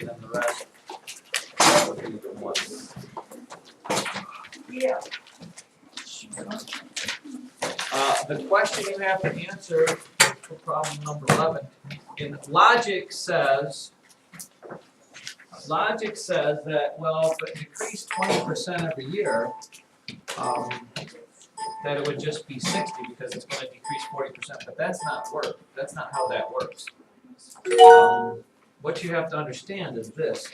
and then the rest. Would be one. Yeah. The question you have to answer for problem number 11, in logic says that, well, if it decreased 20% every year, that it would just be 60 because it's going to decrease 40%, but that's not work. That's not how that works. What you have to understand is this.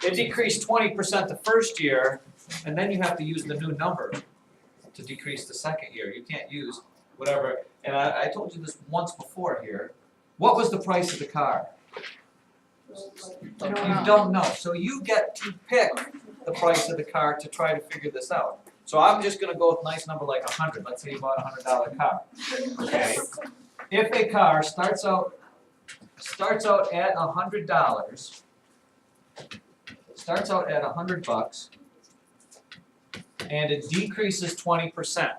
It decreased 20% the first year, and then you have to use the new number to decrease the second year. You can't use whatever, and I told you this once before here. What was the price of the car? You don't know. So you get to pick the price of the car to try to figure this out. So I'm just going to go with a nice number like 100. Let's say you bought a $100 car. Okay. If a car starts out at $100, starts out at $100, and it decreases 20%.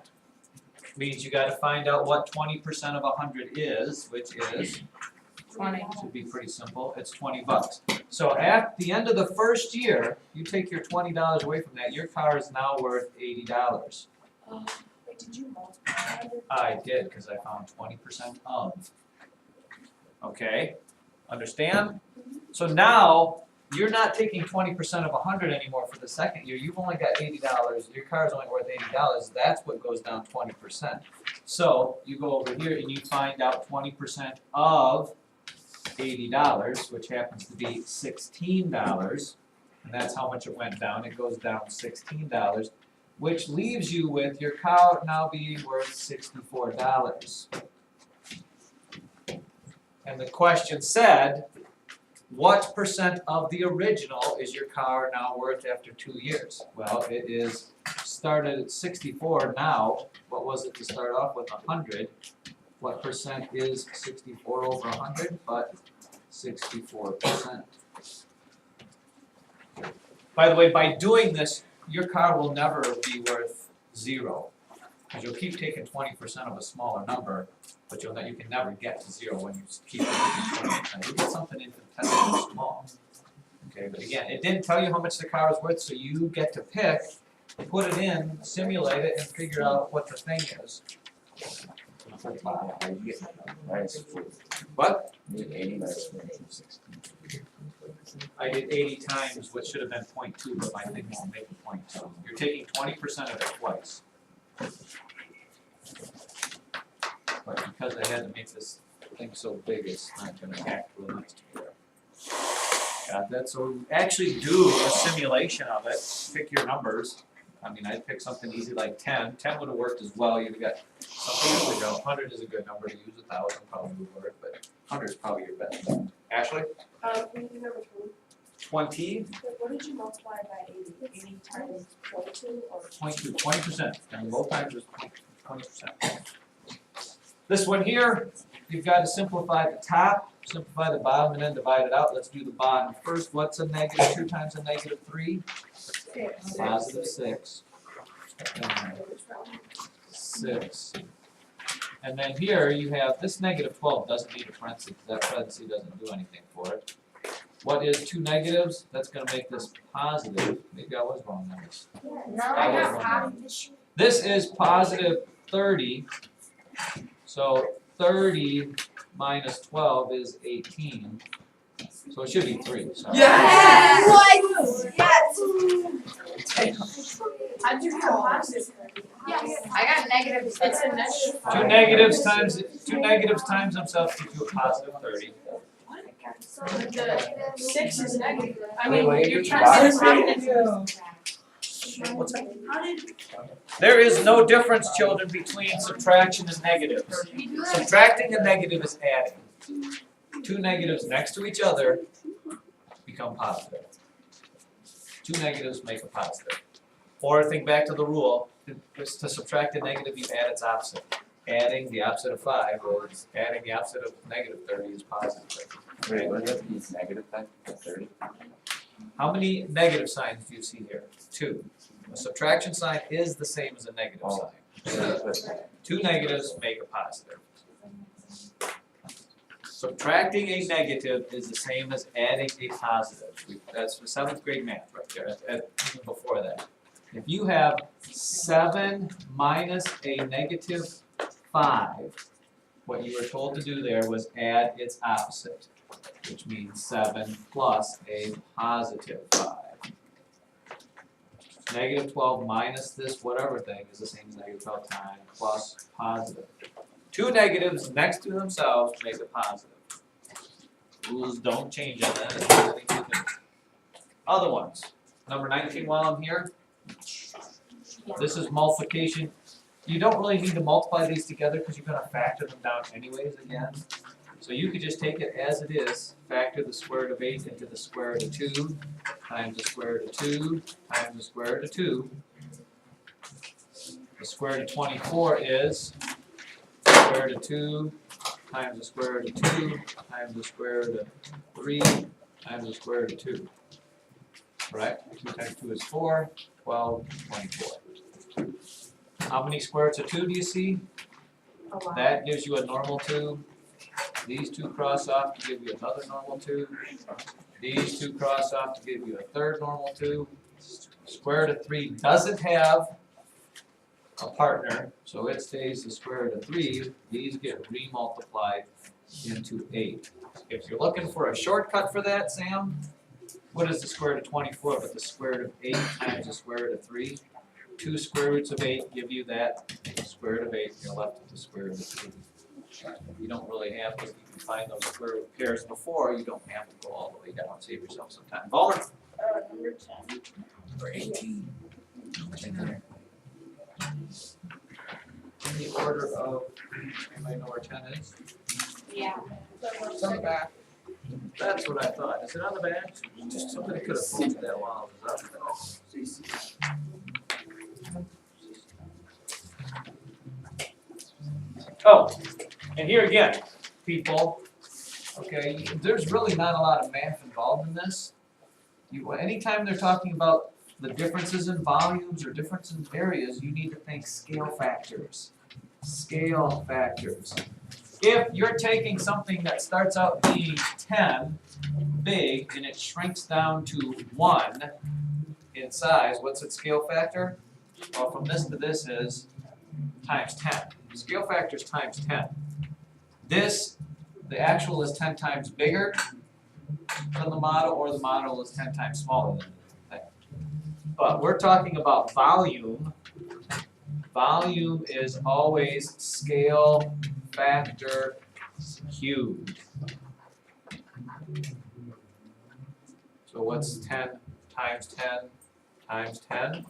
Means you got to find out what 20% of 100 is, which is 20. Should be pretty simple. It's $20. So at the end of the first year, you take your $20 away from that. Your car is now worth $80. Wait, did you multiply? I did because I found 20% of. Okay, understand? So now you're not taking 20% of 100 anymore for the second year. You've only got $80. Your car is only worth $80. That's what goes down 20%. So you go over here and you find out 20% of $80, which happens to be $16, and that's how much it went down. It goes down $16, which leaves you with your car now being worth $64. And the question said, what percent of the original is your car now worth after 2 years? Well, it is started at 64 now. What was it to start off with? 100. What percent is 64 over 100? But 64%. By the way, by doing this, your car will never be worth 0. Because you'll keep taking 20% of a smaller number, but you can never get to 0 when you keep taking 20%. You get something infinitesimally small. Okay, but again, it didn't tell you how much the car was worth, so you get to pick, put it in, simulate it, and figure out what the thing is. What? I did 80 times what should have been 0.2, but my thing won't make a 0.2. You're taking 20% of it twice. But because I had to make this thing so big, it's not going to act real nice together. Got that? So actually do a simulation of it. Pick your numbers. I mean, I'd pick something easy like 10. 10 would have worked as well. You've got something to go. 100 is a good number to use. 1,000 probably would work, but 100 is probably your best. Ashley? Can you do number 20. What did you multiply by 80? 80 times 22 or? 20%. And both times was 20%. This one here, you've got to simplify the top, simplify the bottom, and then divide it out. Let's do the bottom first. What's a negative 2 times a negative 3? 6. Positive 6. 6. And then here you have this negative 12 doesn't need a parenthesis. That parenthesis doesn't do anything for it. What is 2 negatives? That's going to make this positive. Maybe I was wrong on this. No, I got positive. This is positive 30. So 30 minus 12 is 18. So it should be 3. Sorry. Yes! What? Yes! How'd you have positive? Yes. I got negative. It's a negative. 2 negatives times themselves gives you a positive 30. So the 6 is negative. I Wait, mean, you're wait, trying to What's that? There is no difference, children, between subtraction and negatives. Subtracting a negative is adding. 2 negatives next to each other become positive. 2 negatives make a positive. Or think back to the rule, to subtract a negative, you add its opposite. Adding the opposite of 5 is adding the opposite of negative 30 is positive 30. Wait, what does that mean? Negative 30? How many negative signs do you see here? 2. A subtraction sign is the same as a negative sign. 2 negatives make a positive. Subtracting a negative is the same as adding a positive. That's the 7th grade math right there, even before that. If you have 7 minus a negative 5, what you were told to do there was add its opposite, which means 7 plus a positive 5. Negative 12 minus this whatever thing is the same as negative 12 times plus positive. Two negatives next to themselves make a positive. Rules don't change on that. It's only two things. Other ones. Number 19 while I'm here. This is multiplication. You don't really need to multiply these together because you're going to factor them down anyways again. So you could just take it as it is, factor the square root of 8 into the square root of 2 times the square root of 2 times the square root of 2. The square root of 24 is the square root of 2 times the square root of 2 times the square root of 3 times the square root of 2. Correct? 2 times 2 is 4, 12, 24. How many square roots of 2 do you see? That gives you a normal 2. These two cross off to give you another normal 2. These two cross off to give you a third normal 2. Square root of 3 doesn't have a partner, so it stays the square root of 3. These get remultiplied into 8. If you're looking for a shortcut for that, Sam, what is the square root of 24 but the square root of 8 times the square root of 3? 2 square roots of 8 give you that square root of 8, and you're left with the square root of 3. You don't really have to, you can find those square root pairs before, you don't have to go all the way down, save yourself some time. Ballmer? Number 10. Number 18. In the order of, anybody know where 10 is? Yeah. It's on the back. That's what I thought. Is it on the back? Just somebody could have told me that while I was up there. Oh, and here again, people, okay, there's really not a lot of math involved in this. Anytime they're talking about the differences in volumes or differences in areas, you need to think scale factors. Scale factors. If you're taking something that starts out being 10 big and it shrinks down to 1 in size, what's its scale factor? Well, from this to this is times 10. Scale factor is times 10. This, the actual is 10 times bigger than the model, or the model is 10 times smaller than the thing. But we're talking about volume. Volume is always scale factor cubed. So what's 10 times 10 times 10?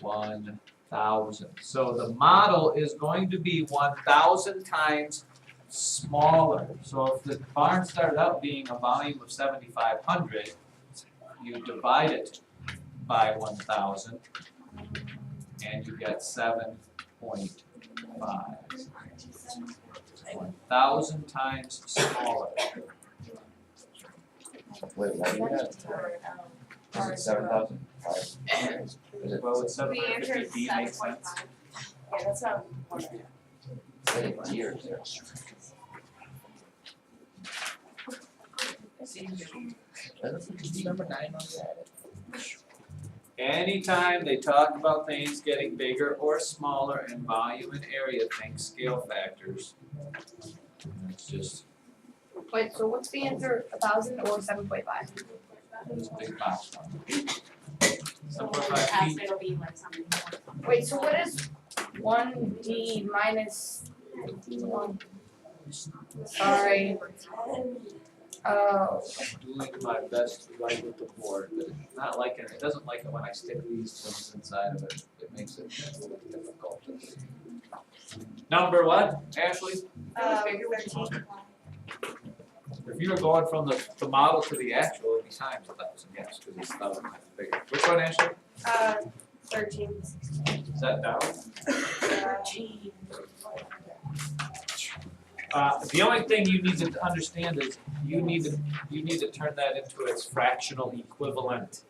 1,000. So the model is going to be 1,000 times smaller. So if the barn started out being a volume of 7,500, you divide it by 1,000 and you get 7.5. 1,000 times smaller. Wait, what do you have? Is it 7,000? Is it Well, it's The answer 750 is D makes sense. 7.5. Yeah, that's not important. years there? Number 9 on that. Anytime they talk about things getting bigger or smaller in volume and area, think scale factors. It's just Wait, so what's the answer? 1,000 or 7.5? this big box one. So 7.5 feet. it'll be like something more. Wait, so what is 1D minus 1? Sorry. Oh. Doing my best to write with the board, but it's not like it doesn't like it when I stick these things inside of it. It makes it a little difficult. Number what, Ashley? 13. If you were going from the model to the actual, it'd be times 1,000, yes, because it's 1,000 times bigger. Which one, Ashley? 13. Is that down? 13. The only thing you need to understand is you need to turn that into its fractional equivalent.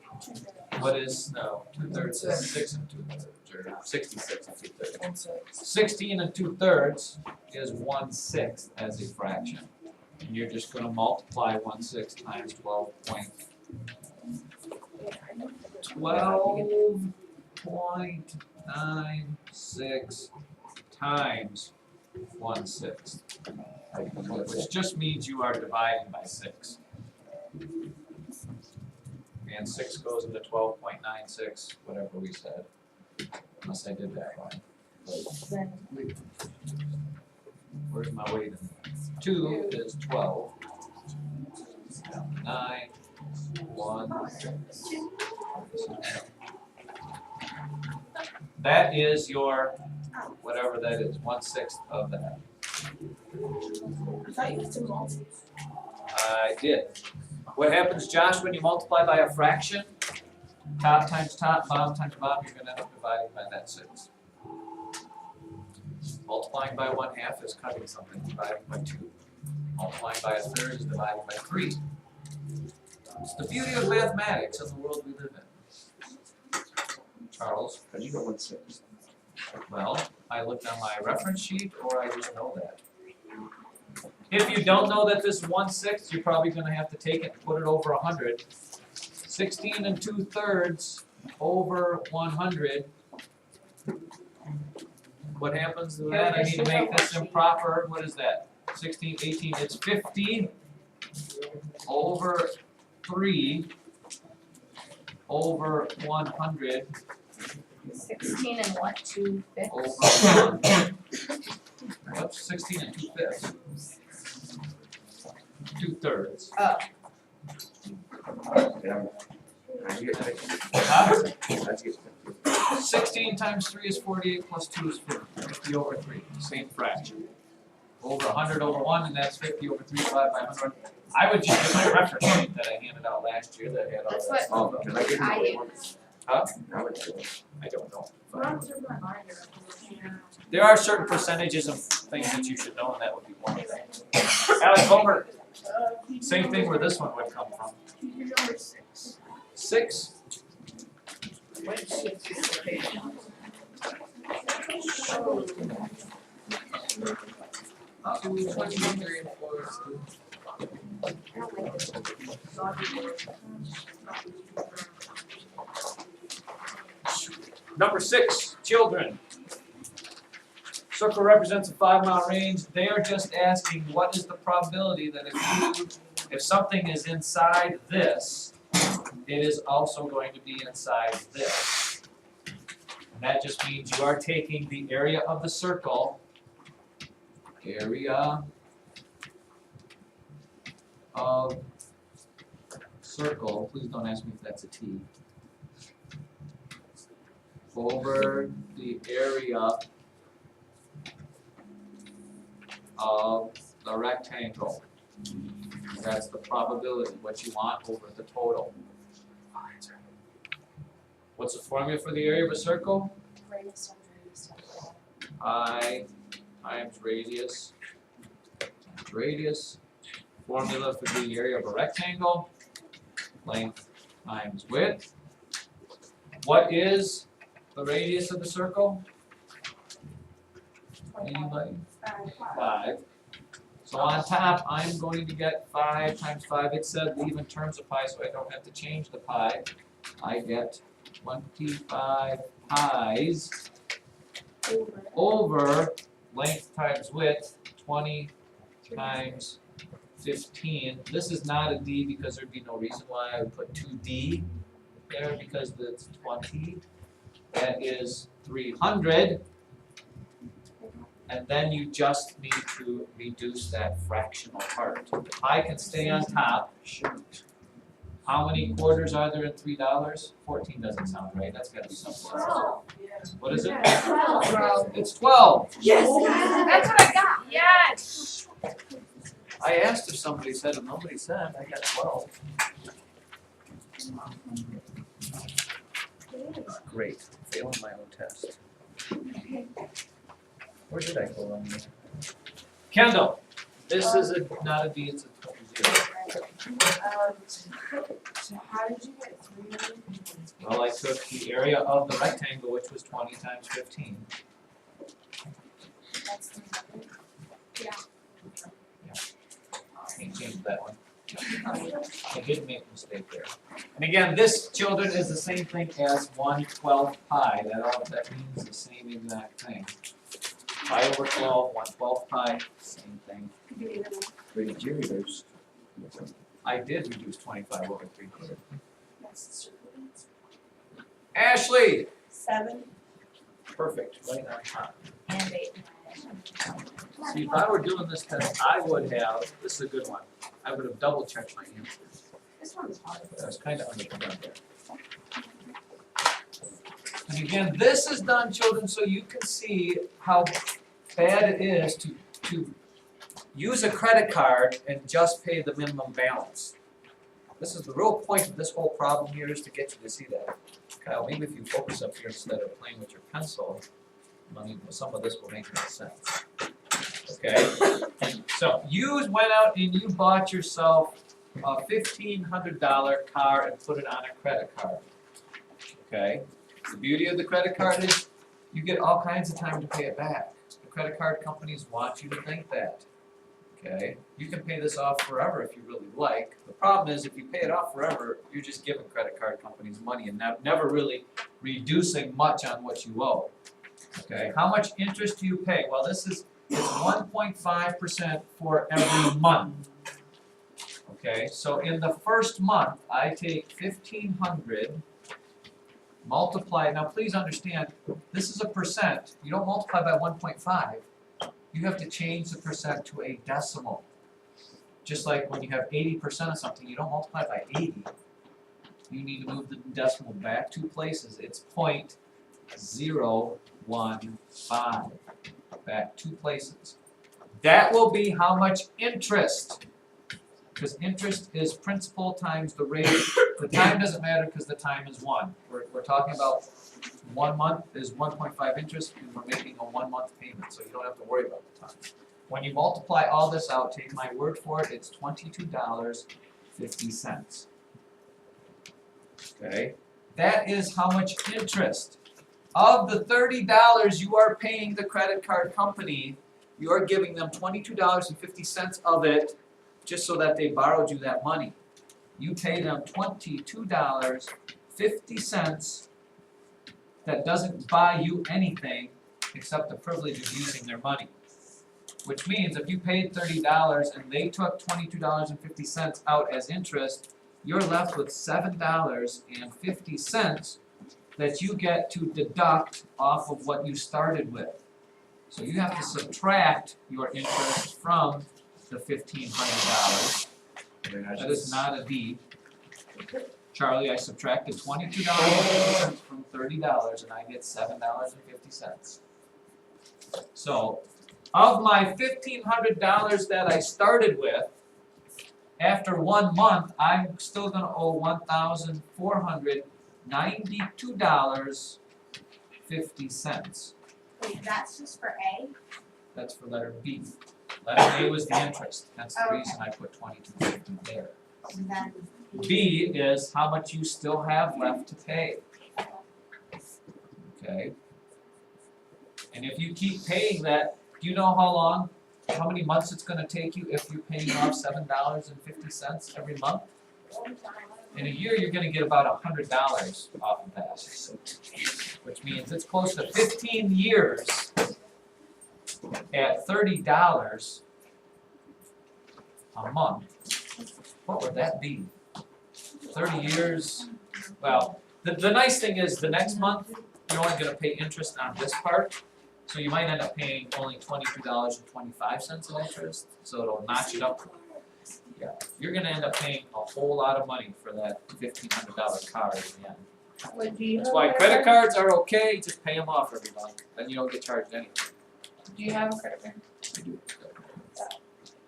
What is 2/3 is 6 2/3, or 66 2/3. 16 2/3 is 1/6 as a fraction. And you're just gonna multiply 1/6 times 12.96 times 1/6. Which just means you are dividing by 6. And 6 goes into 12.96, whatever we said. Unless I did that wrong. Where's my weight in there? 2 is 12. 9, 1. That is your, whatever that is, 1/6 of that. I thought you had to multiply. I did. What happens, Josh, when you multiply by a fraction? Top times top, bottom times bottom, you're gonna end up dividing by that 6. Multiplying by 1/2 is cutting something, dividing by 2. Multiplying by a third is dividing by 3. It's the beauty of mathematics in the world we live in. Charles? How'd you go 1/6? Well, I looked on my reference sheet, or I just know that. If you don't know that this is 1/6, you're probably gonna have to take it and put it over 100. 16 2/3 over 100. What happens to that? I need to make this improper. What is that? 16, 18, it's 50 over 3 over 100 16 and what, 2/5? over 1. What's 16 and 2/5? 2/3. Oh, Yeah. How'd you get 50? Huh? How'd you get 50? 16 times 3 is 48 plus 2 is 50. 50 over 3, same fraction. Over 100 over 1, and that's 50 over 3 divided by 100. I would just get my reference sheet that I handed out last year that had all That's that. Oh, can I get I you use. one? Huh? How much is it? I don't know. Runs in my mind. There are certain percentages of things that you should know, and that would be one of them. Alex Homer, same thing where this one would come from. You're number 6. 6. What 6 is the page? Oh. 23 and 4 is good. Number 6, children. Circle represents a 5-mile range. They are just asking what is the probability that if something is inside this, it is also going to be inside this. And that just means you are taking the area of the circle, area of circle, please don't ask me if that's a T, over the area of the rectangle. That's the probability, what you want over the total. What's the formula for the area of a circle? Pi times radius times radius. Formula for the area of a rectangle, length times width. What is the radius of the circle? Anybody? 5. So on top, I'm going to get 5 times 5. It said leave in terms of pi, so I don't have to change the pi. I get 25 pi's over length times width, 20 times 15. This is not a D because there'd be no reason why I would put 2D there because it's 20. That is 300. And then you just need to reduce that fractional part. The pi can stay on top. How many quarters are there in $3? 14 doesn't sound right. That's got to be something else. What is it? 12. It's 12. Yes, that's what I got. Yes. I asked if somebody said it. Nobody said. I got 12. Great. Failing my own test. Where did I go wrong there? Kendall, this is not a D, it's a 0. So how did you get 300? Well, I took the area of the rectangle, which was 20 times 15. That's 300? can't change that one. I did make a mistake there. And again, this, children, is the same thing as 1/12 pi, that means the same exact thing. Pi over 12, 1/12 pi, same thing. Wait, did you reduce? I did reduce 25 over 300. Ashley, 7 perfect, right on top. And 8. See, if I were doing this test, I would have, this is a good one, I would have double checked my answers. This one's hard. But I was kind of underprepared there. And again, this is done, children, so you can see how bad it is to use a credit card and just pay the minimum balance. This is the real point of this whole problem here, is to get you to see that. Kyle, maybe if you focus up here instead of playing with your pencil, some of this will make more sense. Okay? So you went out and you bought yourself a $1,500 car and put it on a credit card. Okay? The beauty of the credit card is you get all kinds of time to pay it back. The credit card companies want you to think that. Okay? You can pay this off forever if you really like. The problem is if you pay it off forever, you're just giving credit card companies money and never really reducing much on what you owe. Okay? How much interest do you pay? Well, it's 1.5% for every month. Okay? So in the first month, I take 1,500 multiply, now please understand, this is a percent. You don't multiply by 1.5. You have to change the percent to a decimal. Just like when you have 80% of something, you don't multiply by 80. You need to move the decimal back 2 places. It's 0.015. Back 2 places. That will be how much interest. Because interest is principal times the rate. The time doesn't matter because the time is 1. We're talking about 1 month is 1.5 interest, and we're making a 1 month payment, so you don't have to worry about the time. When you multiply all this out, take my word for it, it's $22.50. Okay? That is how much interest. Of the $30 you are paying the credit card company, you are giving them $22.50 of it just so that they borrowed you that money. You pay them $22.50 that doesn't buy you anything except the privilege of using their money. Which means if you paid $30 and they took $22.50 out as interest, you're left with $7.50 that you get to deduct off of what you started with. So you have to subtract your interest from the $1,500. That is not a D. Charlie, I subtracted $22.50 from $30 and I get $7.50. So, of my $1,500 that I started with, after 1 month, I'm still going to owe $1,492.50. Wait, that's just for A? That's for letter B. Letter A was the interest. That's the reason I put $22.50 there. And then B is how much you still have left to pay. Okay? And if you keep paying that, do you know how many months it's going to take you if you're paying off $7.50 every month? In a year, you're going to get about $100 off of that. Which means it's close to 15 years at $30 a month. What would that be? 30 years, well, the nice thing is the next month, you're only going to pay interest on this part, so you might end up paying only $22.25 in interest, so it'll notch it up. Yeah, you're going to end up paying a whole lot of money for that $1,500 car in the end. Wait, do you That's have why a credit cards are okay, just pay them off every month, then you don't get charged anything. Do you have a credit card? I do.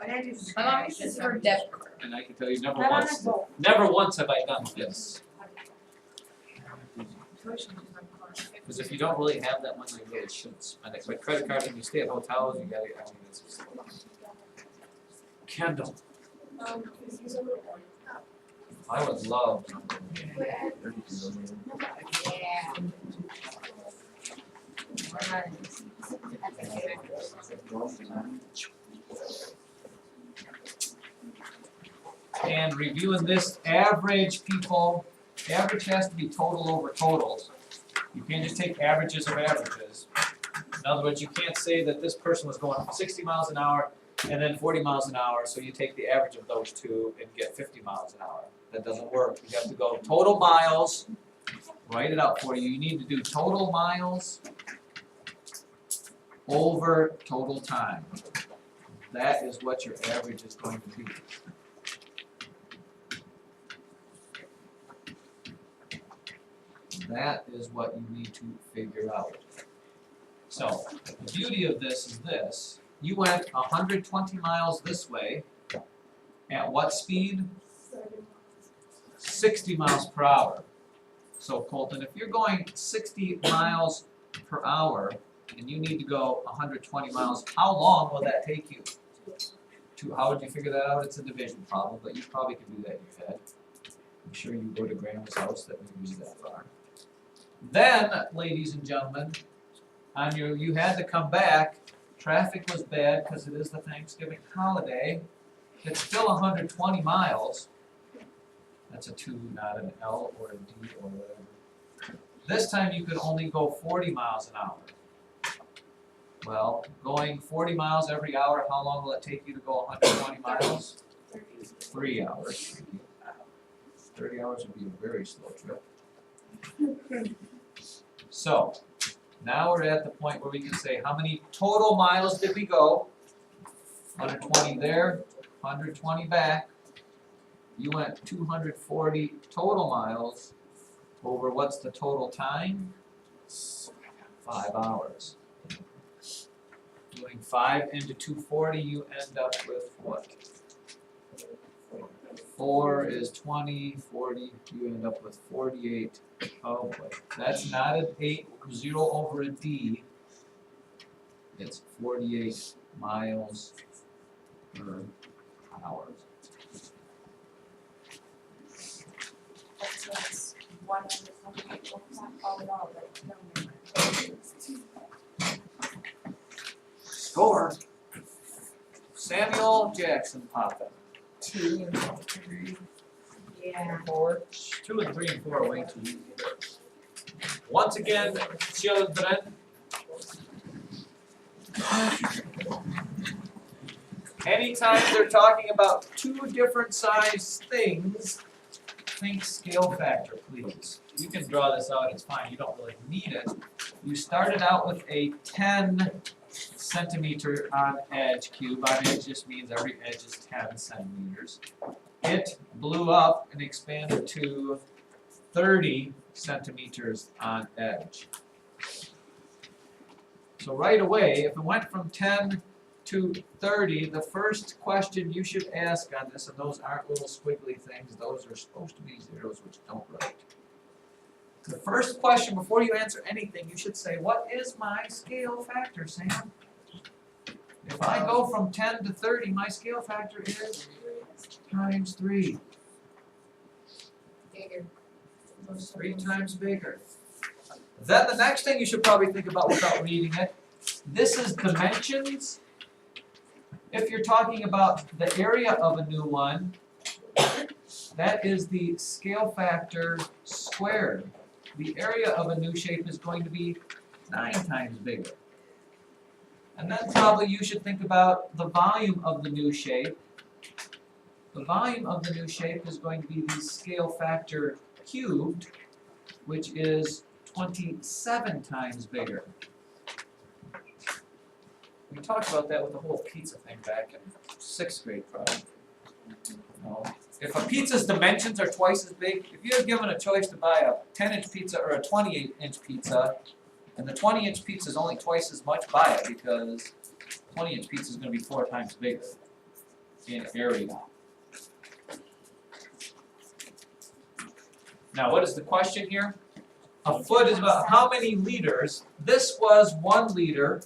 what did I do? My mom uses her debit card. And I can tell you My mom has both. never once have I done this. Because if you don't really have that money, you really shouldn't spend it. But credit card, when you stay at hotels, you gotta, it's Kendall, I would love. Yeah. And reviewing this average, people, average has to be total over totals. You can't just take averages of averages. In other words, you can't say that this person was going 60 miles an hour and then 40 miles an hour, so you take the average of those two and get 50 miles an hour. That doesn't work. You have to go total miles, write it out for you. You need to do total miles over total time. That is what your average is going to be. That is what you need to figure out. So, the beauty of this is this. You went 120 miles this way. At what speed? 60 miles per hour. So Colton, if you're going 60 miles per hour and you need to go 120 miles, how long will that take you? How would you figure that out? It's a division problem, but you probably can do that in your head. I'm sure you go to grandma's house that moves that far. Then, ladies and gentlemen, on you had to come back. Traffic was bad because it is the Thanksgiving holiday. It's still 120 miles. That's a 2, not an L or a D or whatever. This time you could only go 40 miles an hour. Well, going 40 miles every hour, how long will it take you to go 120 miles? 3 hours. 30 hours would be a very slow trip. So, now we're at the point where we can say how many total miles did we go? 120 there, 120 back. You went 240 total miles over what's the total time? 5 hours. Doing 5 into 240, you end up with what? 4 is 20, 40, you end up with 48. Oh boy, that's not an 0 over a D. It's 48 miles per hour. That's 100 people, not all at all, but no. Score. Samuel Jackson Poppin. 2 and 3 Yeah. and 4. 2 and 3 and 4 are way too easy. Once again, children, anytime they're talking about 2 different size things, think scale factor, please. You can draw this out, it's fine, you don't really need it. You started out with a 10 centimeter on edge cube. On edge just means every edge is 10 centimeters. It blew up and expanded to 30 centimeters on edge. So right away, if it went from 10 to 30, the first question you should ask on this, and those aren't little squiggly things, those are supposed to be zeros which don't write. The first question before you answer anything, you should say, what is my scale factor, Sam? If I go from 10 to 30, my scale factor is times 3. Bigger. 3 times bigger. Then the next thing you should probably think about without reading it, this is dimensions. If you're talking about the area of a new one, that is the scale factor squared. The area of a new shape is going to be 9 times bigger. And then probably you should think about the volume of the new shape. The volume of the new shape is going to be the scale factor cubed, which is 27 times bigger. We talked about that with the whole pizza thing back in 6th grade probably. If a pizza's dimensions are twice as big, if you're given a choice to buy a 10-inch pizza or a 28-inch pizza, and the 20-inch pizza is only twice as much, buy it because 20-inch pizza is going to be 4 times bigger in area. Now, what is the question here? A foot is about how many liters? This was 1 liter.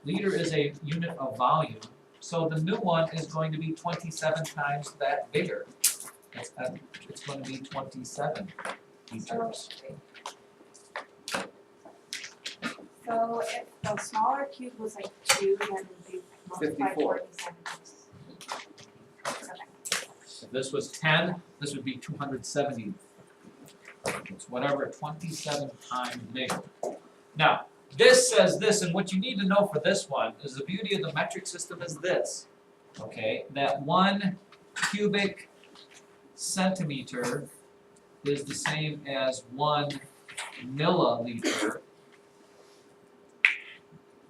Liter is a unit of volume. So the new one is going to be 27 times that bigger. It's going to be 27 liters. So if the smaller cube was like 2, then it would be multiplied 54. 47 times. this was 10, this would be 270. It's whatever, 27 times bigger. Now, this says this, and what you need to know for this one is the beauty of the metric system is this. Okay, that 1 cubic centimeter is the same as 1 milliliter,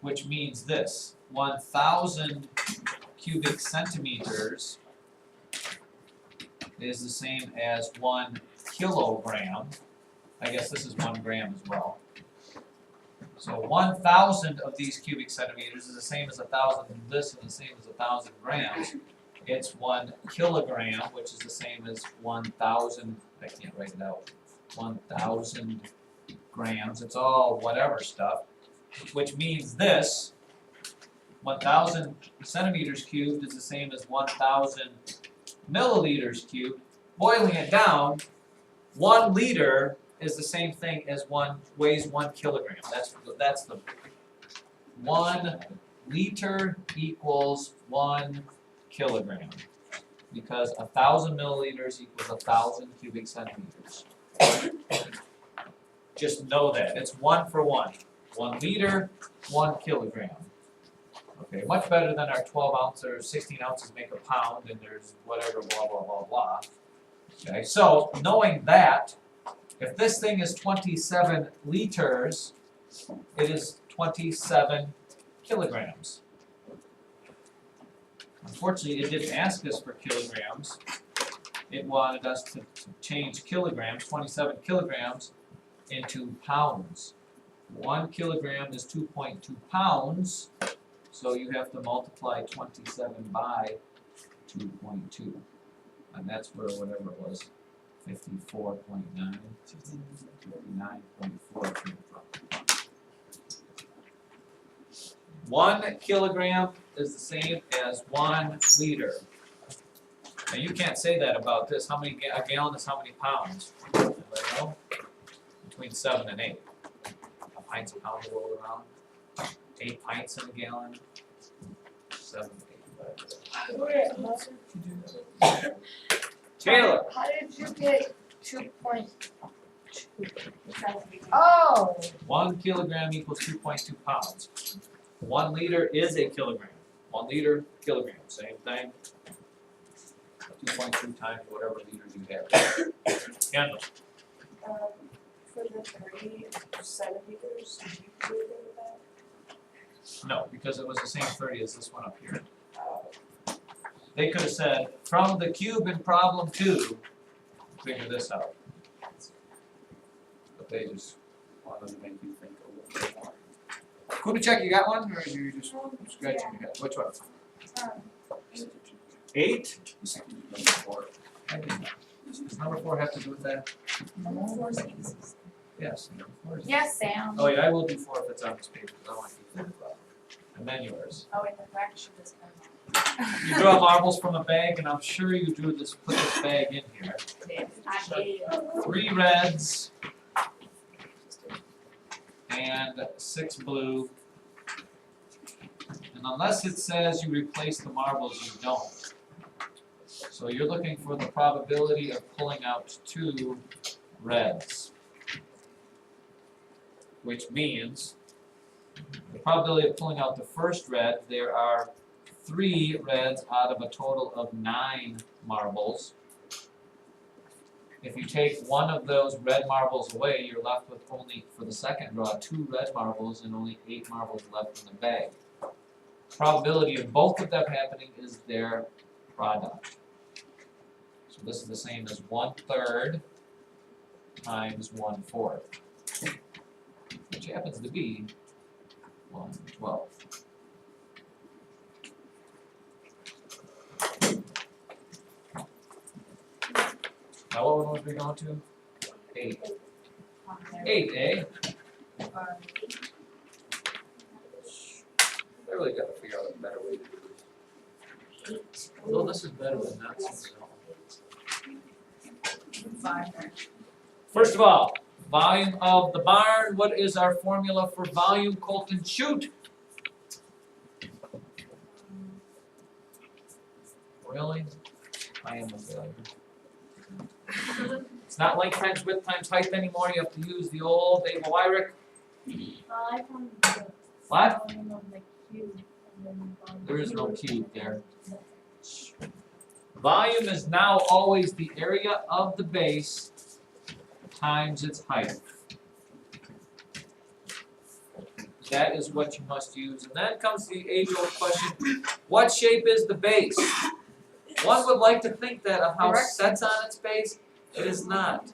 which means this, 1,000 cubic centimeters is the same as 1 kilogram. I guess this is 1 gram as well. So 1,000 of these cubic centimeters is the same as 1,000 of this and the same as 1,000 grams. It's 1 kilogram, which is the same as 1,000, I can't write it out, 1,000 grams. It's all whatever stuff, which means this, 1,000 centimeters cubed is the same as 1,000 milliliters cubed. Boiling it down, 1 liter is the same thing as weighs 1 kilogram. That's the 1 liter equals 1 kilogram, because 1,000 milliliters equals 1,000 cubic centimeters. Just know that it's 1 for 1. 1 liter, 1 kilogram. Okay, much better than our 12 ounce or 16 ounces make a pound, and there's whatever, blah, blah, blah, blah. Okay, so knowing that, if this thing is 27 liters, it is 27 kilograms. Unfortunately, it didn't ask us for kilograms. It wanted us to change kilograms, 27 kilograms, into pounds. 1 kilogram is 2.2 pounds, so you have to multiply 27 by 2.2. And that's where whatever it was, 54.9, 59.4 came from. 1 kilogram is the same as 1 liter. Now you can't say that about this. How many a gallon is how many pounds? Anybody know? Between 7 and 8. A pint's a pound to roll around. 8 pints in a gallon. 7 to 8. Taylor. How did you get 2.2? Oh, 1 kilogram equals 2.2 pounds. 1 liter is a kilogram. 1 liter, kilogram, same thing. 2.2 times whatever liters you have. Kendall. For the 30 centimeters, did you do anything with that? No, because it was the same 30 as this one up here. They could have said, from the cube in problem 2, figure this out. But they just wanted to make you think a little bit more. Kubicek, you got one, or are you just scratching your head? Which one? 8? I didn't. Does number 4 have to do with that? Yes. Number 4 is- yes, Sam. Oh yeah, I will do 4 if it's on this paper, because I want you to think about it. And then yours. Oh, wait, the fraction is You draw marbles from a bag, and I'm sure you drew this, put this bag in here. I did. 3 reds and 6 blue. And unless it says you replace the marbles, you don't. So you're looking for the probability of pulling out 2 reds. Which means the probability of pulling out the first red, there are 3 reds out of a total of 9 marbles. If you take one of those red marbles away, you're left with only, for the second draw, 2 red marbles and only 8 marbles left in the bag. Probability of both of them happening is their product. So this is the same as 1/3 times 1/4, which happens to be 1/12. Now what one was we going to? 8. 8, eh? I really gotta figure out a better way to do this. Although this is better than that. First of all, volume of the barn. What is our formula for volume? Colton, shoot! Really? I am a failure. It's not length times width times height anymore, you have to use the old Abel Wyrick. I found the What? volume of the cube and then volume. There is no cube there. Volume is now always the area of the base times its height. That is what you must use. And then comes the age-old question, what shape is the base? One would like to think that a house sets on its base. It is not.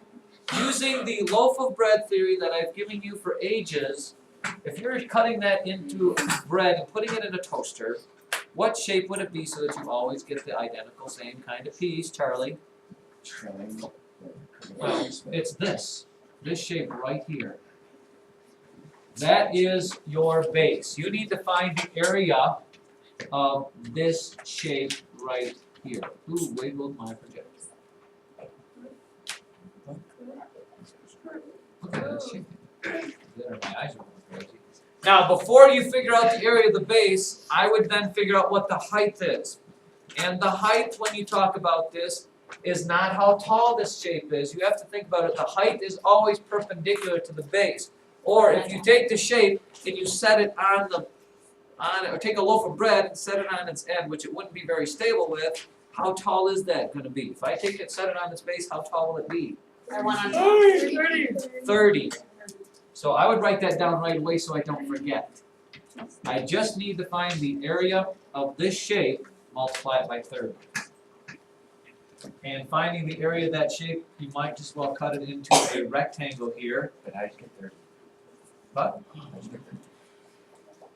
Using the loaf of bread theory that I've given you for ages, if you're cutting that into bread and putting it in a toaster, what shape would it be so that you always get the identical same kind of piece, Charlie? Triangle. Well, it's this shape right here. That is your base. You need to find the area of this shape right here. Ooh, wiggled my projector. Look at this shape. There, my eyes are going crazy. Now, before you figure out the area of the base, I would then figure out what the height is. And the height, when you talk about this, is not how tall this shape is. You have to think about it. The height is always perpendicular to the base. Or if you take the shape and you set it on or take a loaf of bread and set it on its end, which it wouldn't be very stable with, how tall is that going to be? If I take it, set it on its base, how tall will it be? I want on 30. So I would write that down right away so I don't forget. I just need to find the area of this shape, multiply it by 30. And finding the area of that shape, you might just well cut it into a rectangle here. But I just get 30. What? I just get 30.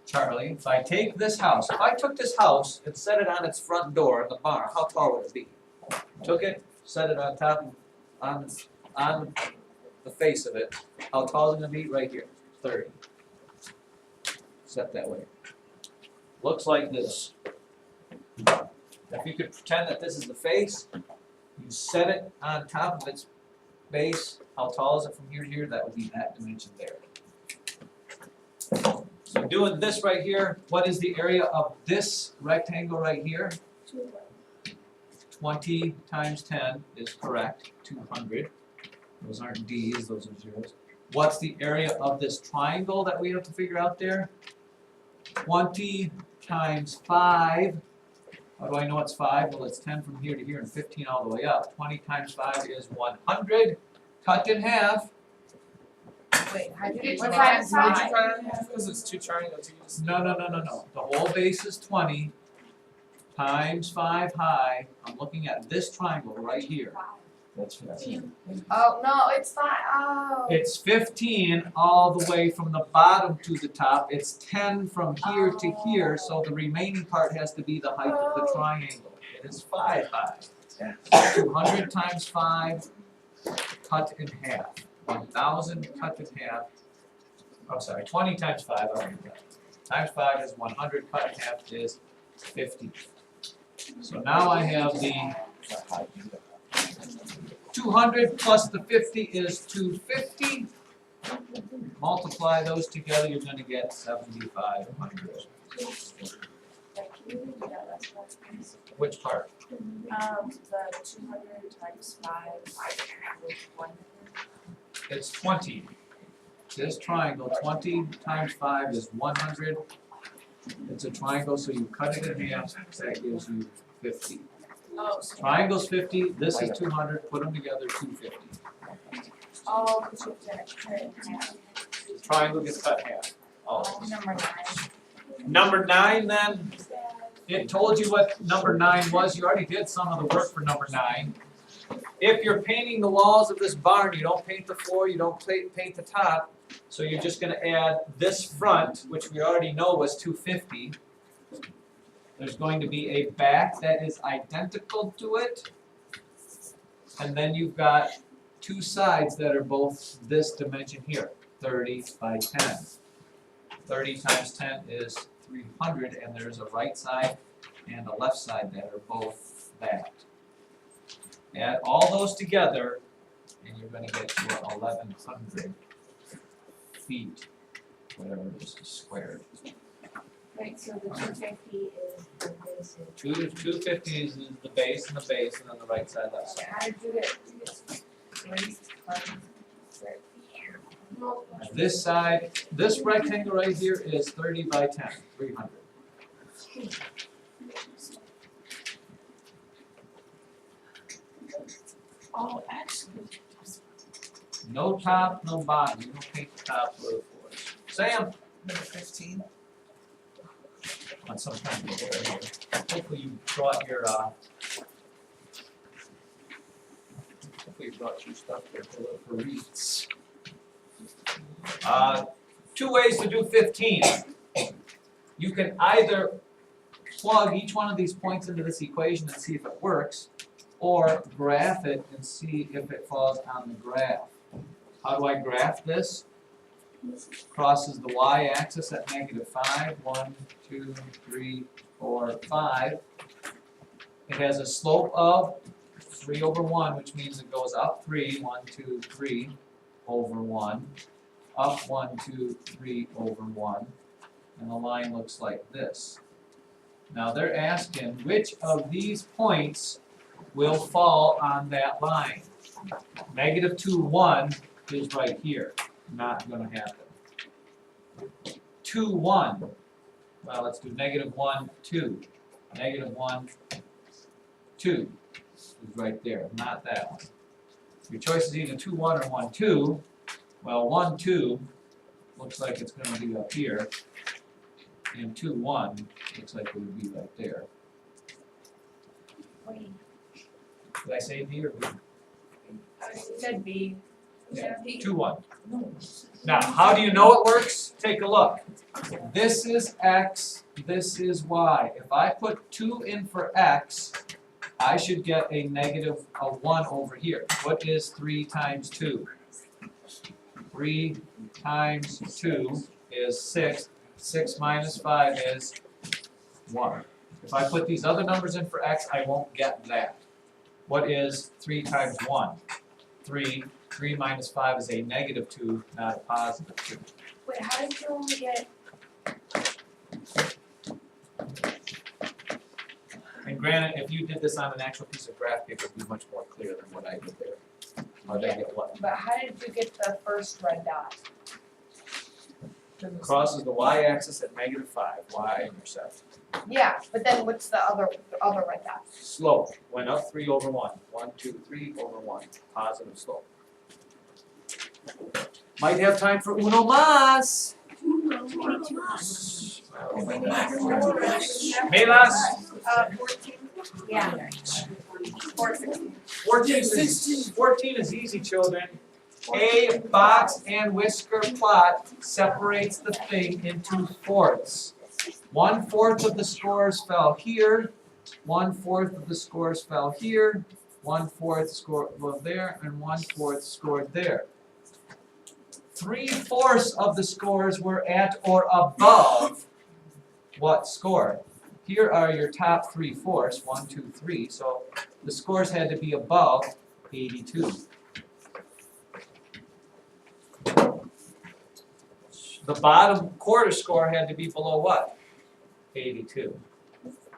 Charlie, if I take this house, if I took this house and set it on its front door in the barn, how tall would it be? Took it, set it on top, on the face of it. How tall is it going to be? Right here, 30. Set that way. Looks like this. If you could pretend that this is the face, you set it on top of its base. How tall is it from here to here? That would be that dimension there. So doing this right here, what is the area of this rectangle right here? 20 times 10 is correct, 200. Those aren't D's, those are zeros. What's the area of this triangle that we have to figure out there? 20 times 5. How do I know it's 5? Well, it's 10 from here to here and 15 all the way up. 20 times 5 is 100. Cut in half. Wait, how do you get What 20 times times did you 5? cut it? Because it's two triangles, you just. No. The whole base is 20 times 5 high. I'm looking at this triangle right here. That's 15. Oh, no, it's 5. Oh. It's 15 all the way from the bottom to the top. It's 10 from here to here, so the remaining part has to be the height of the triangle. It is 5 high. 200 times 5 cut in half. 1,000 cut in half. I'm sorry, 20 times 5, I already got it. Times 5 is 100, cut in half is 50. So now I have the 200 plus the 50 is 250. Multiply those together, you're going to get 7,500. Which part? The 200 times 5 was 100. It's 20. This triangle, 20 times 5 is 100. It's a triangle, so you cut it in half, that gives you 50. Oh, so Triangle's 50, this is 200, put them together, 250. all the two cut in half. Triangle gets cut in half. Oh. Number 9. Number 9 then, it told you what number 9 was. You already did some of the work for number 9. If you're painting the walls of this barn, you don't paint the floor, you don't paint the top, so you're just going to add this front, which we already know was 250. There's going to be a back that is identical to it, and then you've got two sides that are both this dimension here, 30 by 10. 30 times 10 is 300, and there's a right side and a left side that are both that. Add all those together, and you're going to get to 1,100 feet, whatever it is, squared. Wait, so the 250 is the basic. 250 is the base, and then the right side, left So side. how did you get 3 times 30? This side, this rectangle right here is 30 by 10, 300. Oh, actually. No top, no bottom, you don't paint the top or the floors. Sam? Number 15. On some kind of here. Hopefully you brought your, stuff here for wreaths. 2 ways to do 15. You can either plug each one of these points into this equation and see if it works, or graph it and see if it falls on the graph. How do I graph this? Crosses the y-axis at -5, 1, 2, 3, 4, 5. It has a slope of 3/1, which means it goes up 3, 1, 2, 3 over 1, up 1, 2, 3 over 1, and the line looks like this. Now they're asking which of these points will fall on that line. -2, 1 is right here, not gonna happen. 2, 1, well, let's do -1, 2. -1, 2 is right there, not that one. Your choice is either 2, 1 or 1, 2. Well, 1, 2 looks like it's gonna be up here, and 2, 1 looks like it would be right there. Wait, Did I say B or B? it said B. Yeah, 2, 1. Now, how do you know it works? Take a look. This is X, this is Y. If I put 2 in for X, I should get a -1 over here. What is 3 times 2? 3 times 2 is 6. 6 minus 5 is 1. If I put these other numbers in for X, I won't get that. What is 3 times 1? 3. 3 minus 5 is a -2, not a +2. Wait, how did you only get? And granted, if you did this on an actual piece of graph paper, it would be much more clear than what I did there. How'd I get what? But how did you get the first red dot? Crosses the y-axis at -5, y-intercept. Yeah, but then what's the other red dot? Slope went up 3 over 1. 1, 2, 3 over 1. Positive slope. Might have time for uno más. Melas. 14. Yeah. 14 is easy, children. A box and whisker plot separates the thing into fourths. 1/4 of the scores fell here, 1/4 of the scores fell here, 1/4 scored there, and 1/4 scored there. 3/4 of the scores were at or above what score? Here are your top 3/4, 1, 2, 3, so the scores had to be above 82. The bottom quarter score had to be below what? 82.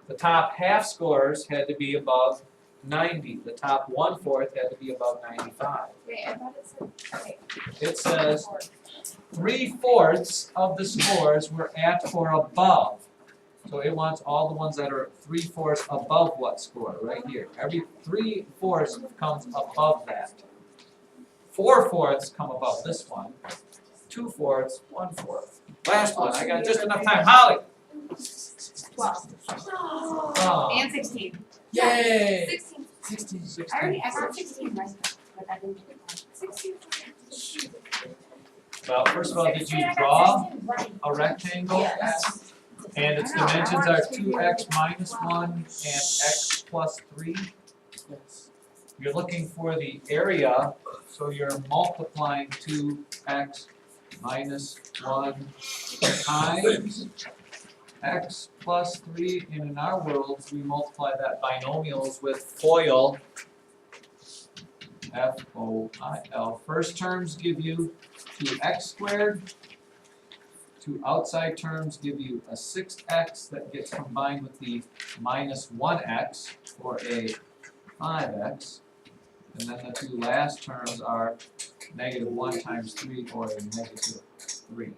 The top half scores had to be above 90. The top 1/4 had to be above 95. Wait, I thought it said. Wait. It says 3/4 of the scores were at or above. So it wants all the ones that are 3/4 above what score, right here. Every 3/4 comes above that. 4/4 come above this one. 2/4, 1/4. Last one, I got just enough time. Holly! 12. Oh, And 16. Yay! 16. 16. I got 16 right, but I didn't get that. 16. well, first of all, did you 16, I got draw 16 right. a rectangle? Yes. And its I know, I dimensions want are to 2x minus 1 and x plus 3. Yes. You're looking for the area, so you're multiplying 2x minus 1 times x plus 3. And in our worlds, we multiply that binomials with FOIL. F-O-I-L. First terms give you 2x squared. two outside terms give you a 6x that gets combined with the minus 1x for a 5x. And then the two last terms are negative 1 times 3 or a negative 3.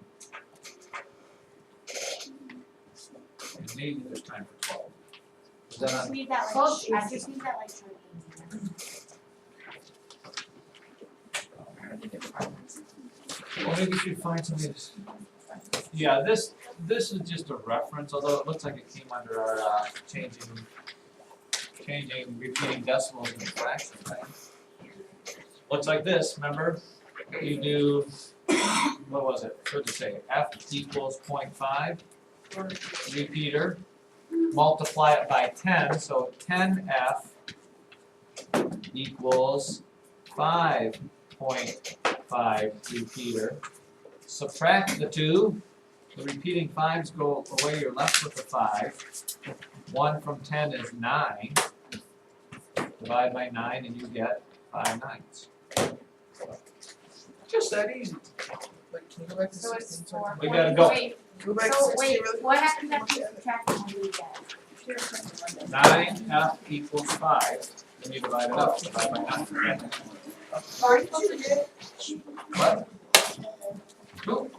And maybe there's time for 12. Is that I not? just need that Close. like, I just need that like short Well, maybe we should find something. Yeah, this is just a reference, although it looks like it came under our changing repeating decimals and fraction thing. Looks like this, remember? You do, what was it? What did it say? F equals 0.5 repeater, multiply it by 10, so 10F equals 5.5 repeater. Subtract the two, the repeating 5s go away, you're left with a 5. 1 from 10 is 9. Divide by 9 and you get 5 9ths. Just that easy. Like, can you go back to So it's 16? four. We gotta go. Wait, Go back to so 16 wait, really what happens after you subtract and do that? 9F equals 5. Then you divide it up, divide by 9. Where did you get? What? Nope.